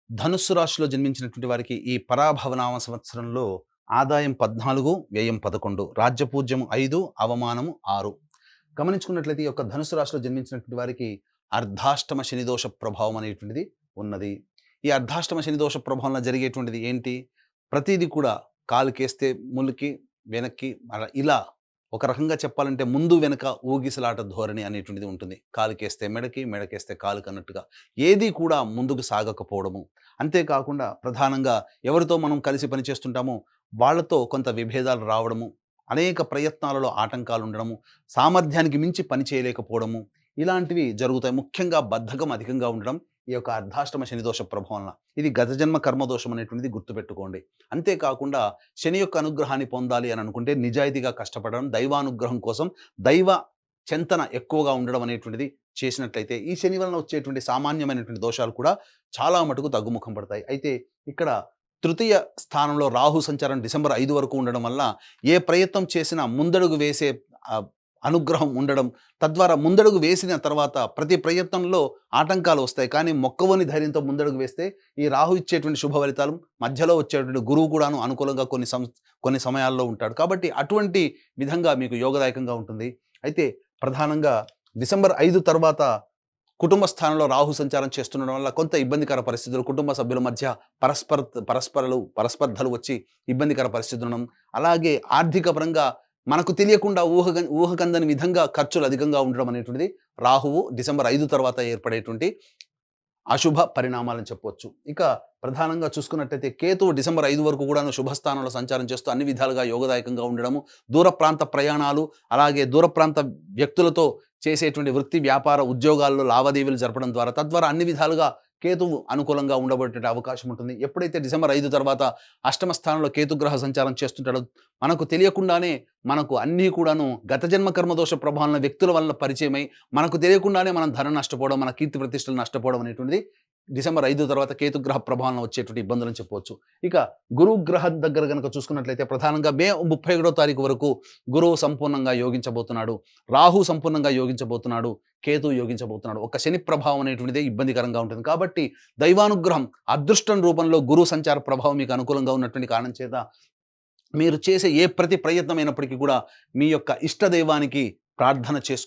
ధనుస్సు రాశిలో జన్మించినటువంటి వారికి ఈ పరాభవనామ సంవత్సరంలో ఆదాయం 14, వ్యయం 11, రాజ్యపూజ్యం 5, అవమానము 6. గమనించుకున్నట్లయితే ఈ యొక్క ధనుస్సు రాశిలో జన్మించినటువంటి వారికి అర్ధాష్టమ శనిదోష ప్రభావం అనేటువంటిది ఉన్నది. ఈ అర్ధాష్టమ శనిదోష ప్రభావంలో జరిగేటువంటిది ఏంటి? ప్రతీది కూడా కాలుకేస్తే ములికి, వెనక్కి ఇలా ఒక రకంగా చెప్పాలంటే ముందు వెనక ఊగిసలాట ధోరణి అనేటువంటిది ఉంటుంది. కాలుకేస్తే మెడకి, మెడకేస్తే కాలుకి అన్నట్టుగా. ఏది కూడా ముందుకు సాగకపోవడము. అంతేకాకుండా ప్రధానంగా ఎవరితో మనం కలిసి పనిచేస్తుంటామో వాళ్ళతో కొంత విభేదాలు రావడము, అనేక ప్రయత్నాలలో ఆటంకాలు ఉండడము, సామర్థ్యానికి మించి పని చేయలేకపోవడము, ఇలాంటివి జరుగుతాయి. ముఖ్యంగా బద్ధకం అధికంగా ఉండడం ఈ యొక్క అర్ధాష్టమ శనిదోష ప్రభావంల. ఇది గత జన్మ కర్మదోషం అనేటువంటిది గుర్తుపెట్టుకోండి. అంతేకాకుండా శని యొక్క అనుగ్రహాన్ని పొందాలి అని అనుకుంటే నిజాయితీగా కష్టపడడం, దైవానుగ్రహం కోసం దైవ చింతన ఎక్కువగా ఉండడం అనేటువంటిది చేసినట్లయితే ఈ శని వలన వచ్చేటువంటి సామాన్యమైనటువంటి దోషాలు కూడా చాలా మటుకు తగ్గుముఖం పడతాయి. అయితే ఇక్కడ తృతీయ స్థానంలో రాహు సంచారం డిసెంబర్ 5 వరకు ఉండడం వల్ల ఏ ప్రయత్నం చేసినా ముందడుగు వేసే అనుగ్రహం ఉండడం, తద్వారా ముందడుగు వేసిన తర్వాత ప్రతి ప్రయత్నంలో ఆటంకాలు వస్తాయి. కానీ మొక్కవోని ధైర్యంతో ముందడుగు వేస్తే ఈ రాహు ఇచ్చేటువంటి శుభ ఫలితాలు, మధ్యలో వచ్చేటువంటి గురువు కూడాను అనుకూలంగా కొన్ని సమయాల్లో ఉంటాడు. కాబట్టి అటువంటి విధంగా మీకు యోగదాయకంగా ఉంటుంది. అయితే ప్రధానంగా డిసెంబర్ 5 తర్వాత కుటుంబ స్థానంలో రాహు సంచారం చేస్తుండడం వల్ల కొంత ఇబ్బందికర పరిస్థితులు, కుటుంబ సభ్యుల మధ్య పరస్పర్ధలు వచ్చి ఇబ్బందికర పరిస్థితులు ఉండడం, అలాగే ఆర్థిక పరంగా మనకు తెలియకుండా ఊహకందని విధంగా ఖర్చులు అధికంగా ఉండడం అనేటువంటిది రాహువు డిసెంబర్ 5 తర్వాత ఏర్పడేటువంటి అశుభ పరిణామాలని చెప్పొచ్చు. ఇక ప్రధానంగా చూసుకున్నట్టయితే కేతువు డిసెంబర్ 5 వరకు కూడాను శుభస్థానంలో సంచారం చేస్తూ అన్ని విధాలుగా యోగదాయకంగా ఉండడము, దూర ప్రాంత ప్రయాణాలు, అలాగే దూర ప్రాంత వ్యక్తులతో చేసేటువంటి వృత్తి, వ్యాపార, ఉద్యోగాల్లో లావాదేవీలు జరపడం ద్వారా తద్వారా అన్ని విధాలుగా కేతువు అనుకూలంగా ఉండబడేటువంటి అవకాశం ఉంటుంది. ఎప్పుడైతే డిసెంబర్ 5 తర్వాత అష్టమ స్థానంలో కేతుగ్రహ సంచారం చేస్తుంటాడో మనకు తెలియకుండానే మనకు అన్నీ కూడాను గత జన్మ కర్మదోష ప్రభావం వ్యక్తుల వల్ల పరిచయమై మనకు తెలియకుండానే మనం ధనం నష్టపోవడం, మన కీర్తి ప్రతిష్టలు నష్టపోవడం అనేటువంటిది డిసెంబర్ 5 తర్వాత కేతుగ్రహ ప్రభావంలో వచ్చేటువంటి ఇబ్బందులని చెప్పవచ్చు. ఇక గురువు గ్రహం దగ్గర గనక చూసుకున్నట్లయితే ప్రధానంగా మే 31వ తారీఖు వరకు గురువు సంపూర్ణంగా యోగించబోతున్నాడు. రాహు సంపూర్ణంగా యోగించబోతున్నాడు. కేతు యోగించబోతున్నాడు. ఒక శని ప్రభావం అనేటువంటిదే ఇబ్బందికరంగా ఉంటుంది. కాబట్టి దైవానుగ్రహం, అదృష్టం రూపంలో గురు సంచార ప్రభావం మీకు అనుకూలంగా ఉన్నటువంటి కారణం చేత మీరు చేసే ప్రతి ప్రయత్నం అయినప్పటికీ కూడా మీ యొక్క ఇష్ట దైవానికి ప్రార్థన